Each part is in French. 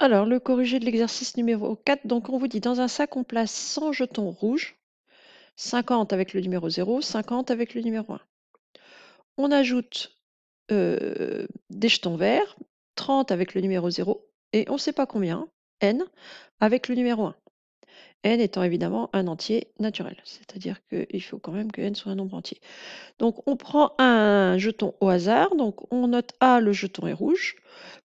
Alors, le corrigé de l'exercice numéro 4, donc on vous dit, dans un sac, on place 100 jetons rouges, 50 avec le numéro 0, 50 avec le numéro 1. On ajoute des jetons verts, 30 avec le numéro 0, et on ne sait pas combien, n, avec le numéro 1. N étant évidemment un entier naturel, c'est-à-dire qu'il faut quand même que n soit un nombre entier. Donc on prend un jeton au hasard, donc on note A, le jeton est rouge,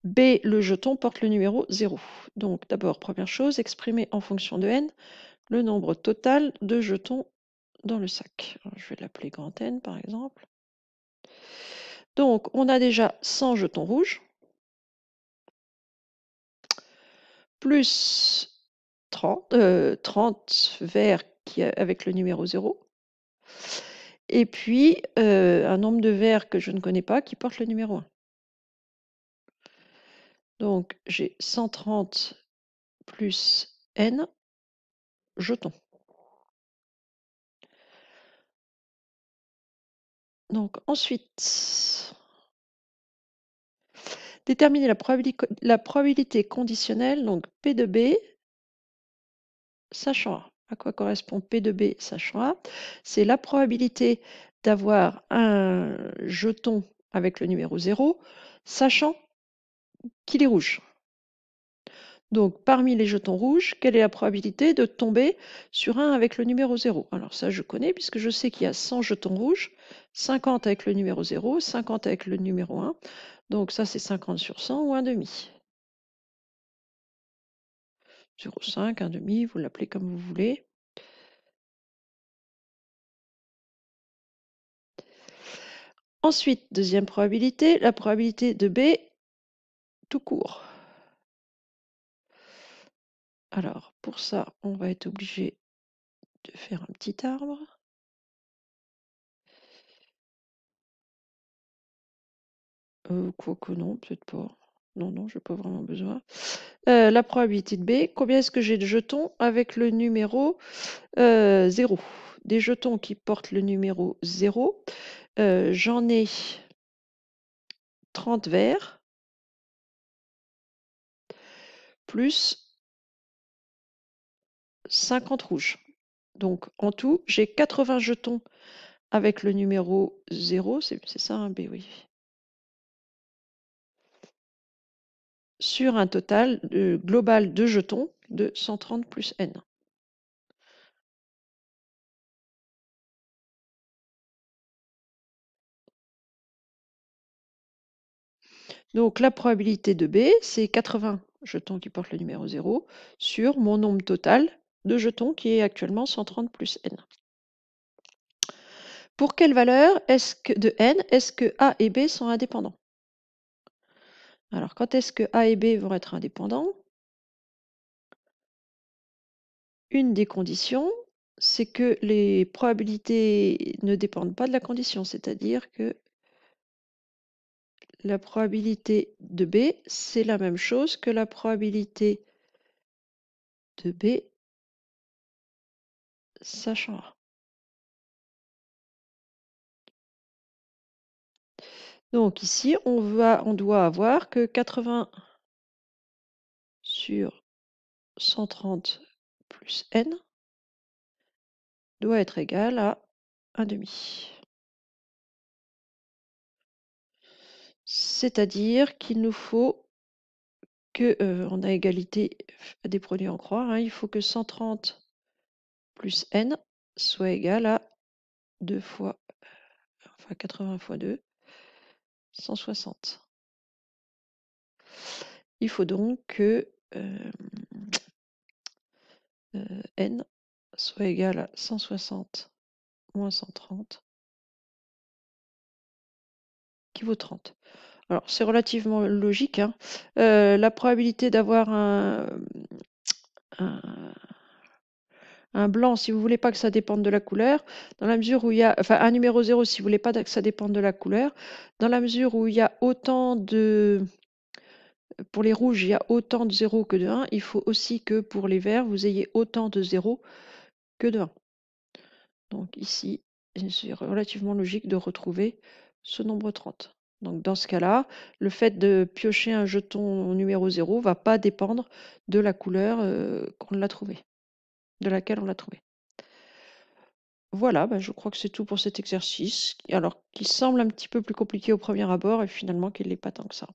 B, le jeton porte le numéro 0. Donc d'abord, première chose, exprimer en fonction de n le nombre total de jetons dans le sac. Alors, je vais l'appeler grand N par exemple. Donc on a déjà 100 jetons rouges, plus 30 verts avec le numéro 0, et puis un nombre de verts que je ne connais pas qui porte le numéro 1. Donc j'ai 130 plus n jetons. Donc ensuite, déterminer la probabilité conditionnelle, donc P de B, sachant A. À quoi correspond P de B, sachant A? C'est la probabilité d'avoir un jeton avec le numéro 0, sachant qu'il est rouge. Donc, parmi les jetons rouges, quelle est la probabilité de tomber sur un avec le numéro 0? Alors ça, je connais puisque je sais qu'il y a 100 jetons rouges, 50 avec le numéro 0, 50 avec le numéro 1. Donc ça, c'est 50 sur 100 ou 1,5. 0,5, 1,5, vous l'appelez comme vous voulez. Ensuite, deuxième probabilité, la probabilité de B tout court. Alors, pour ça, on va être obligé de faire un petit arbre. Quoique non, peut-être pas. Non, non, je n'ai pas vraiment besoin. La probabilité de B, combien est-ce que j'ai de jetons avec le numéro 0? Des jetons qui portent le numéro 0, j'en ai 30 verts, plus 50 rouges. Donc en tout, j'ai 80 jetons avec le numéro 0, c'est ça un B, oui. Sur un total global de jetons de 130 plus n. Donc la probabilité de B, c'est 80 jetons qui portent le numéro 0 sur mon nombre total de jetons qui est actuellement 130 plus n. Pour quelle valeur de n est-ce que A et B sont indépendants? Alors quand est-ce que A et B vont être indépendants? Une des conditions, c'est que les probabilités ne dépendent pas de la condition, c'est-à-dire que la probabilité de B, c'est la même chose que la probabilité de B sachant A. Donc ici, on doit avoir que 80 sur 130 plus n doit être égal à 1,5. C'est-à-dire qu'il nous faut que, on a égalité des produits en croix, hein, il faut que 130 plus n soit égal à 2 fois, enfin 80 fois 2, 160. Il faut donc que n soit égal à 160 moins 130, qui vaut 30. Alors, c'est relativement logique, hein. La probabilité d'avoir un blanc, si vous ne voulez pas que ça dépende de la couleur, dans la mesure où il y a, enfin un numéro 0, si vous ne voulez pas que ça dépende de la couleur, dans la mesure où il y a autant de... Pour les rouges, il y a autant de 0 que de 1, il faut aussi que pour les verts, vous ayez autant de 0 que de 1. Donc ici, c'est relativement logique de retrouver ce nombre 30. Donc dans ce cas-là, le fait de piocher un jeton numéro 0 va pas dépendre de la couleur qu'on l'a trouvé, de laquelle on l'a trouvé. Voilà, bah, je crois que c'est tout pour cet exercice, alors qu'il semble un petit peu plus compliqué au premier abord et finalement qu'il n'est pas tant que ça.